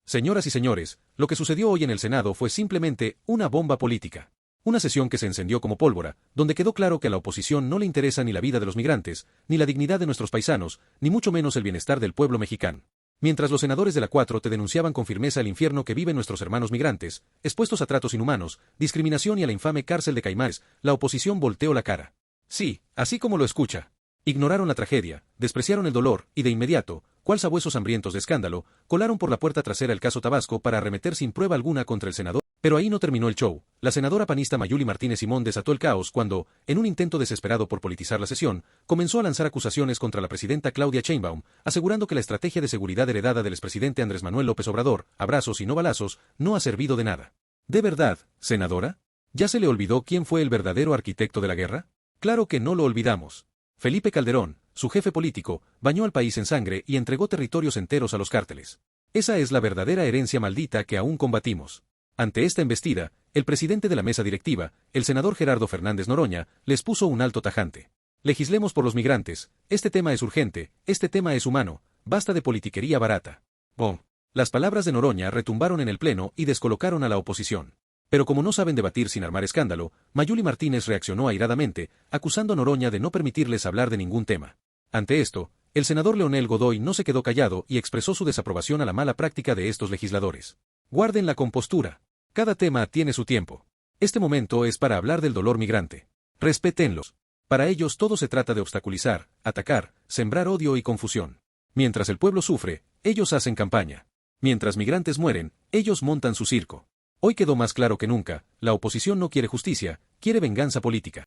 Señoras y señores, lo que sucedió hoy en el Senado fue simplemente una bomba política. Una sesión que se encendió como pólvora, donde quedó claro que a la oposición no le interesa ni la vida de los migrantes, ni la dignidad de nuestros paisanos, ni mucho menos el bienestar del pueblo mexicano. Mientras los senadores de la 4T denunciaban con firmeza el infierno que viven nuestros hermanos migrantes, expuestos a tratos inhumanos, discriminación y a la infame cárcel de Caimanes, la oposición volteó la cara. Sí, así como lo escucha. Ignoraron la tragedia, despreciaron el dolor, y de inmediato, cual sabuesos hambrientos de escándalo, colaron por la puerta trasera el caso Tabasco para arremeter sin prueba alguna contra el senador. Pero ahí no terminó el show. La senadora panista Mayuli Martínez Simón desató el caos cuando, en un intento desesperado por politizar la sesión, comenzó a lanzar acusaciones contra la presidenta Claudia Sheinbaum, asegurando que la estrategia de seguridad heredada del expresidente Andrés Manuel López Obrador, abrazos y no balazos, no ha servido de nada. ¿De verdad, senadora? ¿Ya se le olvidó quién fue el verdadero arquitecto de la guerra? Claro que no lo olvidamos. Felipe Calderón, su jefe político, bañó al país en sangre y entregó territorios enteros a los cárteles. Esa es la verdadera herencia maldita que aún combatimos. Ante esta embestida, el presidente de la mesa directiva, el senador Gerardo Fernández Noroña, les puso un alto tajante. Legislemos por los migrantes, este tema es urgente, este tema es humano, basta de politiquería barata. Bon. Las palabras de Noroña retumbaron en el pleno y descolocaron a la oposición. Pero como no saben debatir sin armar escándalo, Mayuli Martínez reaccionó airadamente, acusando a Noroña de no permitirles hablar de ningún tema. Ante esto, el senador Leonel Godoy no se quedó callado y expresó su desaprobación a la mala práctica de estos legisladores. Guarden la compostura. Cada tema tiene su tiempo. Este momento es para hablar del dolor migrante. Respétenlos. Para ellos todo se trata de obstaculizar, atacar, sembrar odio y confusión. Mientras el pueblo sufre, ellos hacen campaña. Mientras migrantes mueren, ellos montan su circo. Hoy quedó más claro que nunca, la oposición no quiere justicia, quiere venganza política.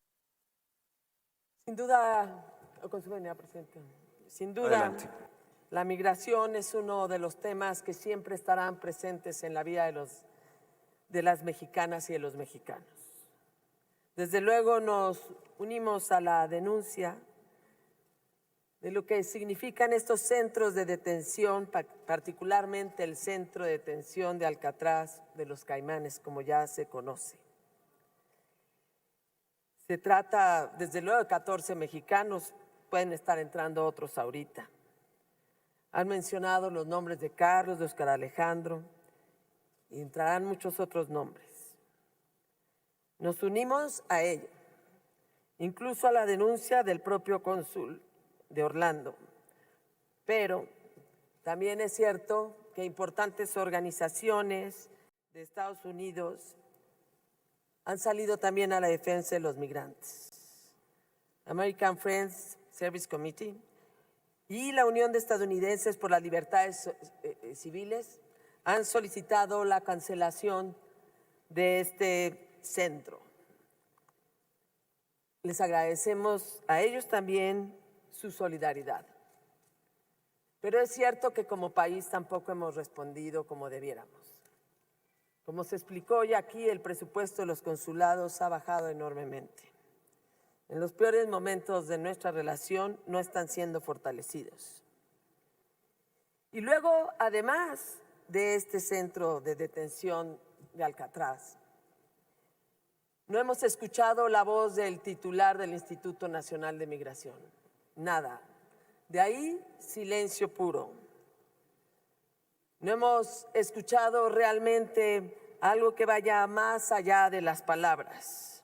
Sin duda, presidente. Sin duda, adelante. La migración es uno de los temas que siempre estarán presentes en la vida de las mexicanas y de los mexicanos. Desde luego nos unimos a la denuncia de lo que significan estos centros de detención, particularmente el centro de detención de Alcatraz de los Caimanes, como ya se conoce. Se trata, desde luego, de 14 mexicanos, pueden estar entrando otros ahorita. Han mencionado los nombres de Carlos, de Oscar Alejandro, y entrarán muchos otros nombres. Nos unimos a ello, incluso a la denuncia del propio cónsul de Orlando. Pero también es cierto que importantes organizaciones de Estados Unidos han salido también a la defensa de los migrantes. American Friends Service Committee y la Unión de Estadounidenses por las Libertades Civiles han solicitado la cancelación de este centro. Les agradecemos a ellos también su solidaridad. Pero es cierto que como país tampoco hemos respondido como debiéramos. Como se explicó ya aquí, el presupuesto de los consulados ha bajado enormemente. En los peores momentos de nuestra relación no están siendo fortalecidos. Y luego, además de este centro de detención de Alcatraz, no hemos escuchado la voz del titular del Instituto Nacional de Migración. Nada. De ahí, silencio puro. No hemos escuchado realmente algo que vaya más allá de las palabras.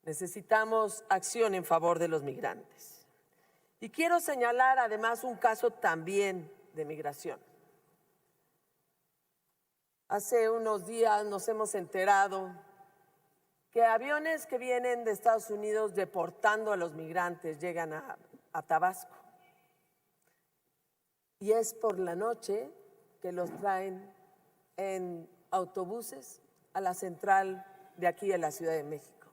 Necesitamos acción en favor de los migrantes. Y quiero señalar además un caso también de migración. Hace unos días nos hemos enterado que aviones que vienen de Estados Unidos deportando a los migrantes llegan a Tabasco. Y es por la noche que los traen en autobuses a la central de aquí en la Ciudad de México.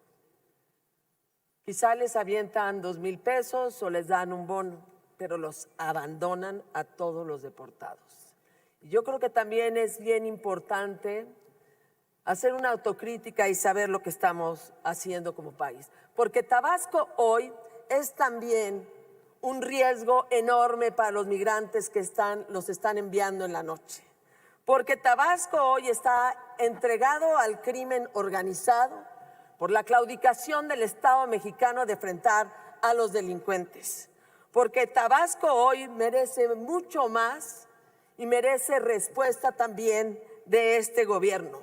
Quizá les avientan 2,000 pesos o les dan un bono, pero los abandonan a todos los deportados. Y yo creo que también es bien importante hacer una autocrítica y saber lo que estamos haciendo como país. Porque Tabasco hoy es también un riesgo enorme para los migrantes que los están enviando en la noche. Porque Tabasco hoy está entregado al crimen organizado por la claudicación del Estado mexicano de enfrentar a los delincuentes. Porque Tabasco hoy merece mucho más y merece respuesta también de este gobierno,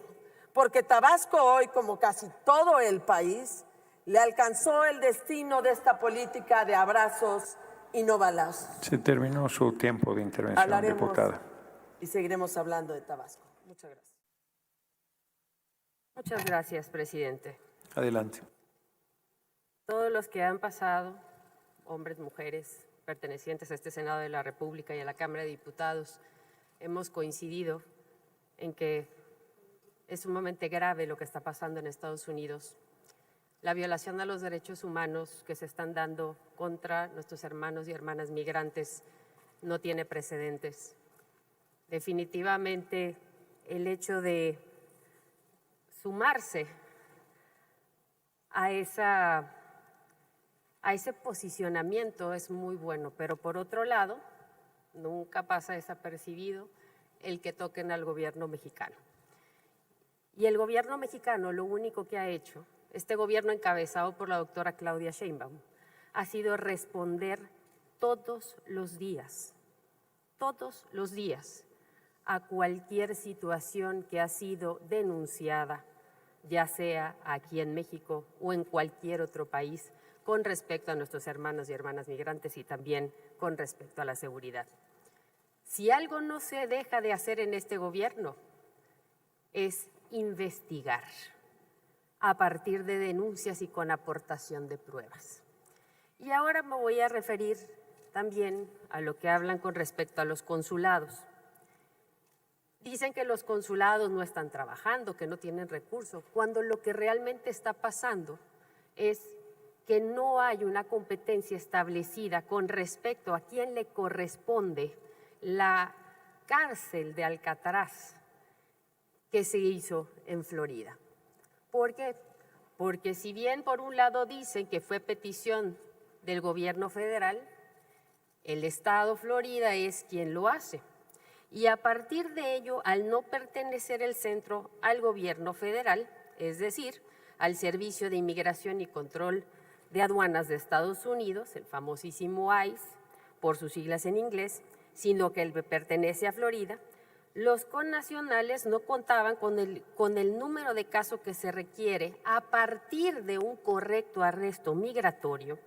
porque Tabasco hoy, como casi todo el país, le alcanzó el destino de esta política de abrazos y no balazos. Se terminó su tiempo de intervención, Hablaremos diputada. y seguiremos hablando de Tabasco. Muchas gracias. Muchas gracias, presidente. Adelante. Todos los que han pasado, hombres, mujeres, pertenecientes a este Senado de la República y a la Cámara de Diputados, hemos coincidido en que es sumamente grave lo que está pasando en Estados Unidos. La violación a los derechos humanos que se están dando contra nuestros hermanos y hermanas migrantes no tiene precedentes. Definitivamente, el hecho de sumarse a ese posicionamiento es muy bueno, pero por otro lado, nunca pasa desapercibido el que toquen al gobierno mexicano. Y el gobierno mexicano lo único que ha hecho, este gobierno encabezado por la doctora Claudia Sheinbaum, ha sido responder todos los días, a cualquier situación que ha sido denunciada, ya sea aquí en México o en cualquier otro país, con respecto a nuestros hermanos y hermanas migrantes y también con respecto a la seguridad. Si algo no se deja de hacer en este gobierno es investigar a partir de denuncias y con aportación de pruebas. Y ahora me voy a referir también a lo que hablan con respecto a los consulados. Dicen que los consulados no están trabajando, que no tienen recursos, cuando lo que realmente está pasando es que no hay una competencia establecida con respecto a quién le corresponde la cárcel de Alcatraz que se hizo en Florida. ¿Por qué? Porque si bien por un lado dicen que fue petición del gobierno federal, el estado Florida es quien lo hace. Y a partir de ello, al no pertenecer el centro al gobierno federal, es decir, al Servicio de Inmigración y Control de Aduanas de Estados Unidos, el famosísimo ICE, por sus siglas en inglés, sino que él pertenece a Florida, los connacionales no contaban con el número de casos que se requiere a partir de un correcto arresto migratorio,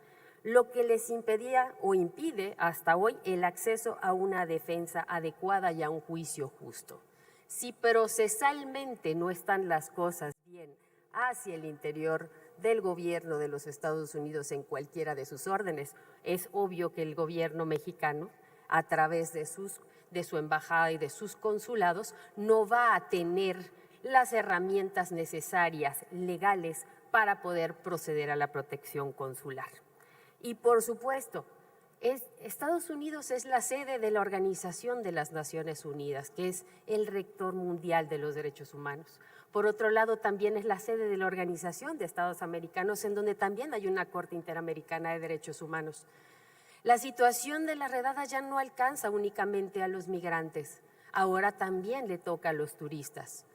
lo que les impedía o impide hasta hoy el acceso a una defensa adecuada y a un juicio justo. Si procesalmente no están las cosas bien hacia el interior del gobierno de los Estados Unidos en cualquiera de sus órdenes, es obvio que el gobierno mexicano, a través de su embajada y de sus consulados, no va a tener las herramientas necesarias legales para poder proceder a la protección consular. Y por supuesto, Estados Unidos es la sede de la Organización de las Naciones Unidas, que es el rector mundial de los derechos humanos. Por otro lado, también es la sede de la Organización de Estados Americanos, en donde también hay una Corte Interamericana de Derechos Humanos. La situación de la redada ya no alcanza únicamente a los migrantes, ahora también le toca a los turistas.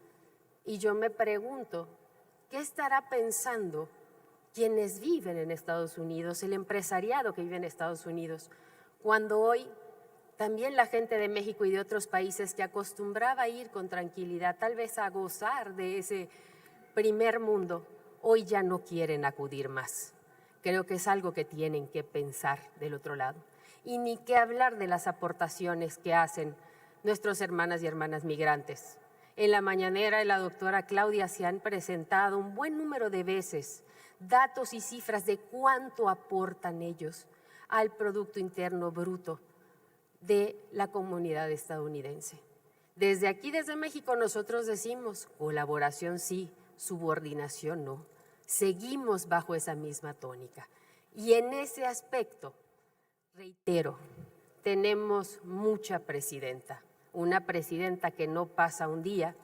Y yo me pregunto, ¿qué estará pensando quienes viven en Estados Unidos, el empresariado que vive en Estados Unidos, cuando hoy también la gente de México y de otros países que acostumbraba a ir con tranquilidad, tal vez a gozar de ese primer mundo, hoy ya no quieren acudir más? Creo que es algo que tienen que pensar del otro lado. Y ni qué hablar de las aportaciones que hacen nuestros hermanas y hermanas migrantes. En la mañanera de la doctora Claudia se han presentado un buen número de veces datos y cifras de cuánto aportan ellos al Producto Interno Bruto de la comunidad estadounidense. Desde aquí, desde México, nosotros decimos colaboración sí, subordinación no. Seguimos bajo esa misma tónica. Y en ese aspecto, reitero, tenemos mucha presidenta, una presidenta que no pasa un día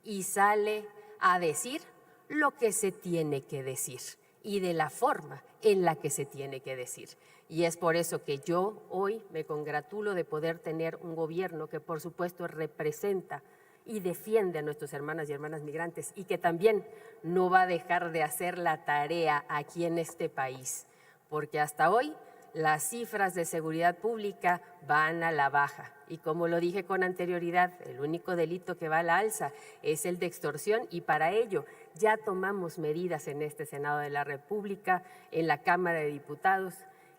y sale a decir lo que se tiene que decir y de la forma en la que se tiene que decir. Y es por eso que yo hoy me congratulo de poder tener un gobierno que por supuesto representa y defiende a nuestras hermanas y hermanas migrantes y que también no va a dejar de hacer la tarea aquí en este país, porque hasta hoy las cifras de seguridad pública van a la baja. Y como lo dije con anterioridad, el único delito que va a la alza es el de extorsión, y para ello ya tomamos medidas en este Senado de la República, en la Cámara de Diputados.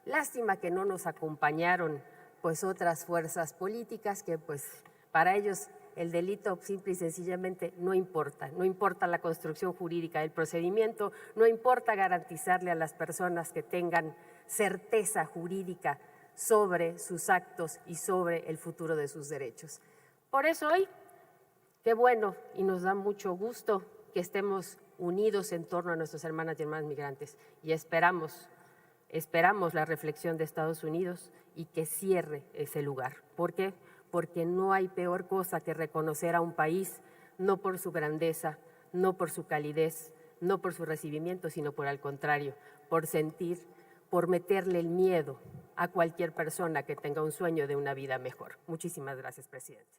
Lástima que no nos acompañaron pues otras fuerzas políticas que pues para ellos el delito simple y sencillamente no importa la construcción jurídica del procedimiento, no importa garantizarle a las personas que tengan certeza jurídica sobre sus actos y sobre el futuro de sus derechos. Por eso hoy, qué bueno y nos da mucho gusto que estemos unidos en torno a nuestras hermanas y hermanos migrantes, y esperamos la reflexión de Estados Unidos y que cierre ese lugar. ¿Por qué? Porque no hay peor cosa que reconocer a un país no por su grandeza, no por su calidez, no por su recibimiento, sino por al contrario, por meterle el miedo a cualquier persona que tenga un sueño de una vida mejor. Muchísimas gracias, presidente.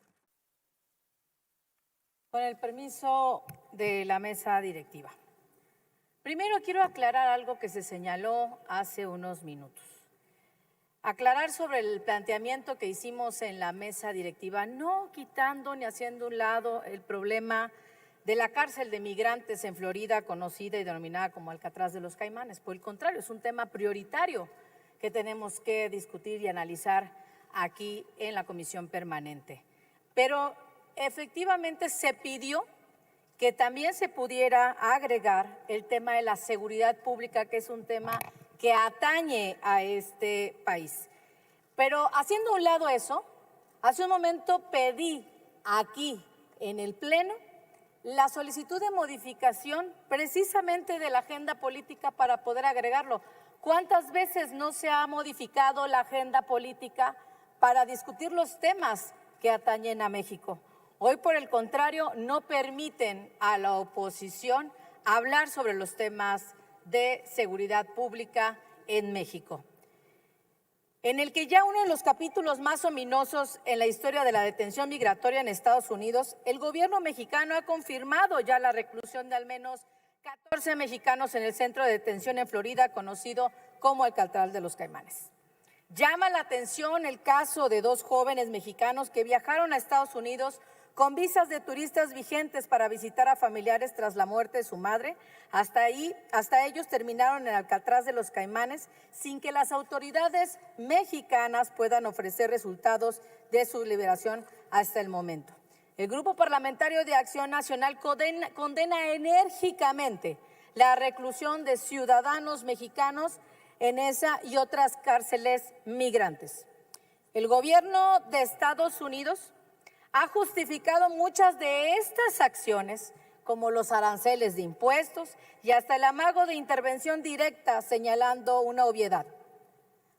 Con el permiso de la mesa directiva. Primero quiero aclarar algo que se señaló hace unos minutos. Aclarar sobre el planteamiento que hicimos en la mesa directiva, no quitando ni haciendo un lado el problema de la cárcel de migrantes en Florida, conocida y denominada como Alcatraz de los Caimanes. Por el contrario, es un tema prioritario que tenemos que discutir y analizar aquí en la comisión permanente. Pero efectivamente se pidió que también se pudiera agregar el tema de la seguridad pública, que es un tema que atañe a este país. Pero haciendo a un lado eso, hace un momento pedí aquí en el Pleno la solicitud de modificación precisamente de la agenda política para poder agregarlo. ¿Cuántas veces no se ha modificado la agenda política para discutir los temas que atañen a México? Hoy, por el contrario, no permiten a la oposición hablar sobre los temas de seguridad pública en México, en el que ya uno de los capítulos más ominosos en la historia de la detención migratoria en Estados Unidos, el gobierno mexicano ha confirmado ya la reclusión de al menos 14 mexicanos en el centro de detención en Florida, conocido como Alcatraz de los Caimanes. Llama la atención el caso de 2 jóvenes mexicanos que viajaron a Estados Unidos con visas de turistas vigentes para visitar a familiares tras la muerte de su madre. Hasta ellos terminaron en Alcatraz de los Caimanes sin que las autoridades mexicanas puedan ofrecer resultados de su liberación hasta el momento. El Grupo Parlamentario de Acción Nacional condena enérgicamente la reclusión de ciudadanos mexicanos en esa y otras cárceles migrantes. El gobierno de Estados Unidos ha justificado muchas de estas acciones, como los aranceles de impuestos y hasta el amago de intervención directa, señalando una obviedad: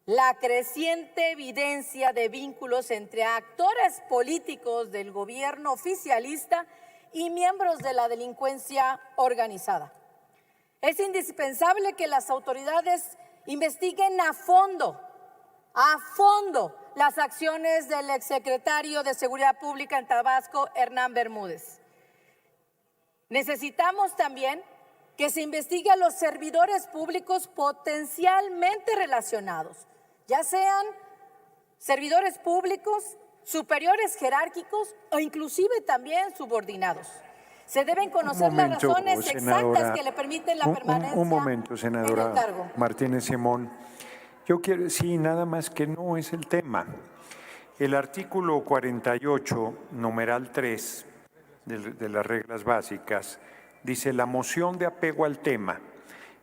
la creciente evidencia de vínculos entre actores políticos del gobierno oficialista y miembros de la delincuencia organizada. Es indispensable que las autoridades investiguen a fondo las acciones del exsecretario de Seguridad Pública en Tabasco, Hernán Bermúdez. Necesitamos también que se investigue a los servidores públicos potencialmente relacionados, ya sean servidores públicos, superiores jerárquicos o inclusive también subordinados. Se deben conocer las razones exactas que le permiten la permanencia un momento, senadora en el cargo. Martínez Simón. Yo quiero decir nada más que no es el tema. El artículo 48, numeral 3 de las reglas básicas, dice: la moción de apego al tema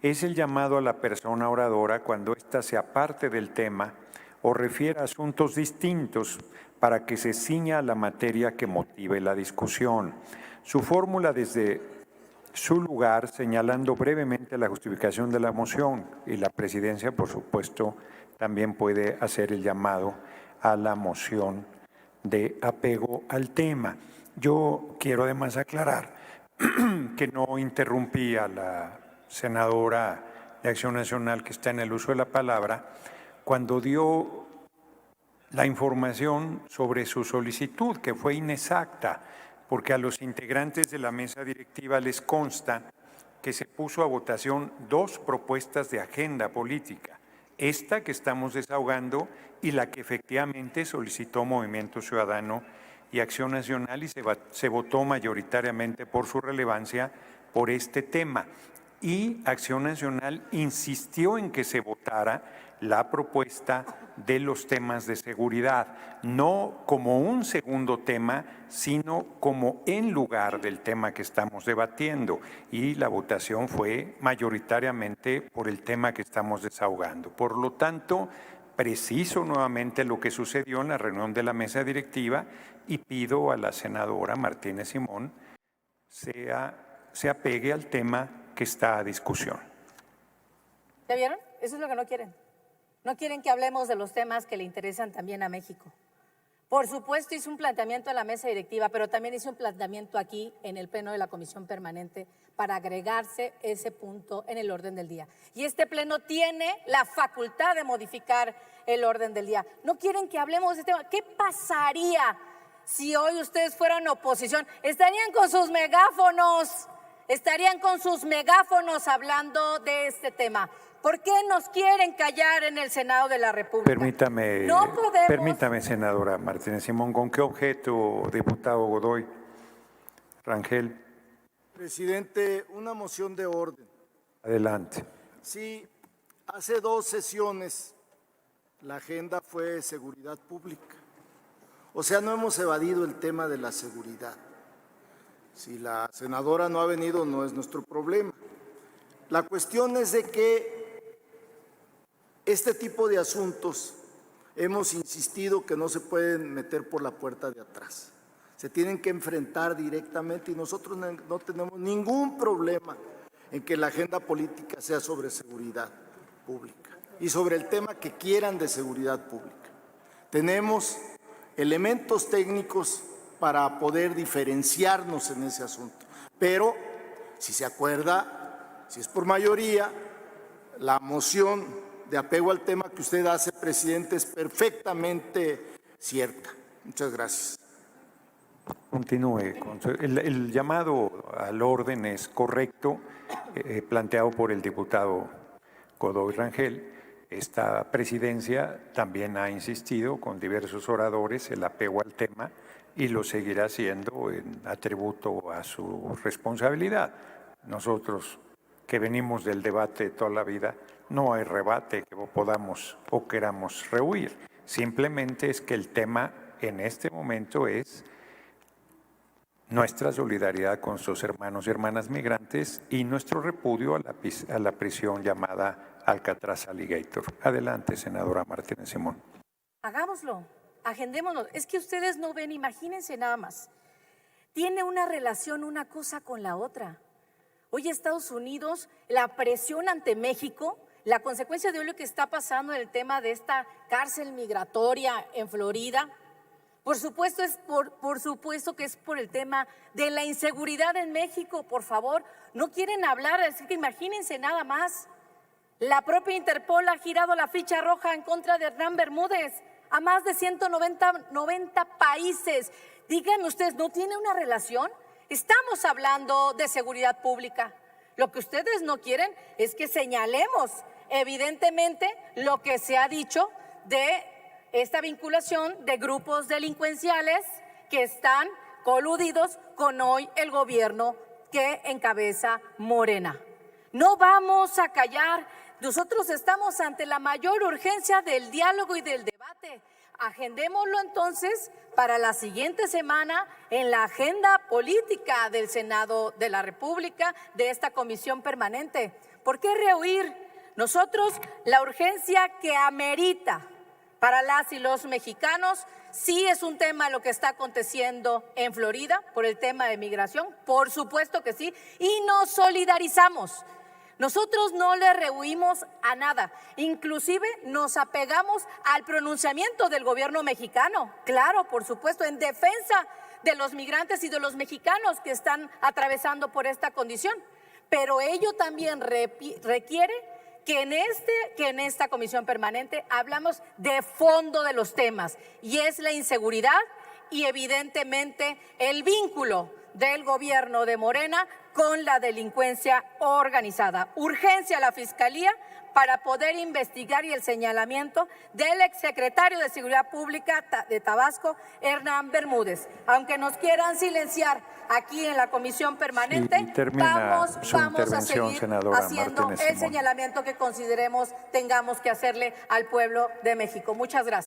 es el llamado a la persona oradora cuando ésta se aparte del tema o refiere a asuntos distintos para que se ciña a la materia que motive la discusión. Su fórmula desde su lugar, señalando brevemente la justificación de la moción, y la presidencia, por supuesto, también puede hacer el llamado a la moción de apego al tema. Yo quiero además aclarar que no interrumpí a la senadora de Acción Nacional, que está en el uso de la palabra, cuando dio la información sobre su solicitud, que fue inexacta, porque a los integrantes de la mesa directiva les consta que se puso a votación 2 propuestas de agenda política. esta que estamos desahogando y la que efectivamente solicitó Movimiento Ciudadano y Acción Nacional y se votó mayoritariamente por su relevancia por este tema. Y Acción Nacional insistió en que se votara la propuesta de los temas de seguridad, no como un segundo tema, sino como en lugar del tema que estamos debatiendo. Y la votación fue mayoritariamente por el tema que estamos desahogando. Por lo tanto, preciso nuevamente lo que sucedió en la reunión de la mesa directiva y pido a la senadora Martínez Simón se apegue al tema que está a discusión. ¿Ya vieron? Eso es lo que no quieren. No quieren que hablemos de los temas que le interesan también a México. Por supuesto, hizo un planteamiento en la mesa directiva, pero también hizo un planteamiento aquí en el pleno de la Comisión Permanente para agregarse ese punto en el orden del día. Y este pleno tiene la facultad de modificar el orden del día. No quieren que hablemos de este tema. ¿Qué pasaría si hoy ustedes fueran oposición? Estarían con sus megáfonos hablando de este tema. ¿Por qué nos quieren callar en el Senado de la República? Permítame, senadora Martínez Simón, ¿con qué objeto, diputado Godoy? Rangel. Presidente, una moción de orden. Adelante. Sí, hace 2 sesiones la agenda fue seguridad pública. O sea, no hemos evadido el tema de la seguridad. Si la senadora no ha venido, no es nuestro problema. La cuestión es de que este tipo de asuntos hemos insistido que no se pueden meter por la puerta de atrás. Se tienen que enfrentar directamente y nosotros no tenemos ningún problema en que la agenda política sea sobre seguridad pública y sobre el tema que quieran de seguridad pública. Tenemos elementos técnicos para poder diferenciarnos en ese asunto. Pero, si se acuerda, si es por mayoría, la moción de apego al tema que usted hace, presidente, es perfectamente cierta. Muchas gracias. Continúe. El llamado al orden es correcto, planteado por el diputado Godoy Rangel. Esta presidencia también ha insistido con diversos oradores el apego al tema y lo seguirá haciendo en atributo a su responsabilidad. Nosotros, que venimos del debate toda la vida, no hay rebate que podamos o queramos rehuir. Simplemente es que el tema en este momento es nuestra solidaridad con sus hermanos y hermanas migrantes y nuestro repudio a la prisión llamada Alcatraz Alligator. Adelante, senadora Martínez Simón. Hagámoslo, agendémonos. Es que ustedes no ven, imagínense nada más. Tiene una relación una cosa con la otra. Hoy Estados Unidos, la presión ante México, la consecuencia de lo que está pasando en el tema de esta cárcel migratoria en Florida, por supuesto que es por el tema de la inseguridad en México. Por favor, no quieren hablar, así que imagínense nada más. La propia Interpol ha girado la ficha roja en contra de Hernán Bermúdez a más de 190 países. Díganme ustedes, ¿no tiene una relación? Estamos hablando de seguridad pública. Lo que ustedes no quieren es que señalemos evidentemente lo que se ha dicho de esta vinculación de grupos delincuenciales que están coludidos con hoy el gobierno que encabeza Morena. No vamos a callar. Nosotros estamos ante la mayor urgencia del diálogo y del debate. Agendémoslo entonces para la siguiente semana en la agenda política del Senado de la República, de esta comisión permanente. ¿Por qué rehuir? Nosotros, la urgencia que amerita para las y los mexicanos, sí es un tema lo que está aconteciendo en Florida por el tema de migración, por supuesto que sí, y nos solidarizamos. Nosotros no le rehuimos a nada, inclusive nos apegamos al pronunciamiento del gobierno mexicano, claro, por supuesto, en defensa de los migrantes y de los mexicanos que están atravesando por esta condición. Pero ello también requiere que en esta comisión permanente hablamos de fondo de los temas, y es la inseguridad y evidentemente el vínculo del gobierno de Morena con la delincuencia organizada. Urgencia a la Fiscalía para poder investigar y el señalamiento del exsecretario de Seguridad Pública de Tabasco, Hernán Bermúdez. Aunque nos quieran silenciar aquí en la comisión permanente, vamos a seguir haciendo el señalamiento que consideremos tengamos que hacerle al pueblo de México. Muchas gracias.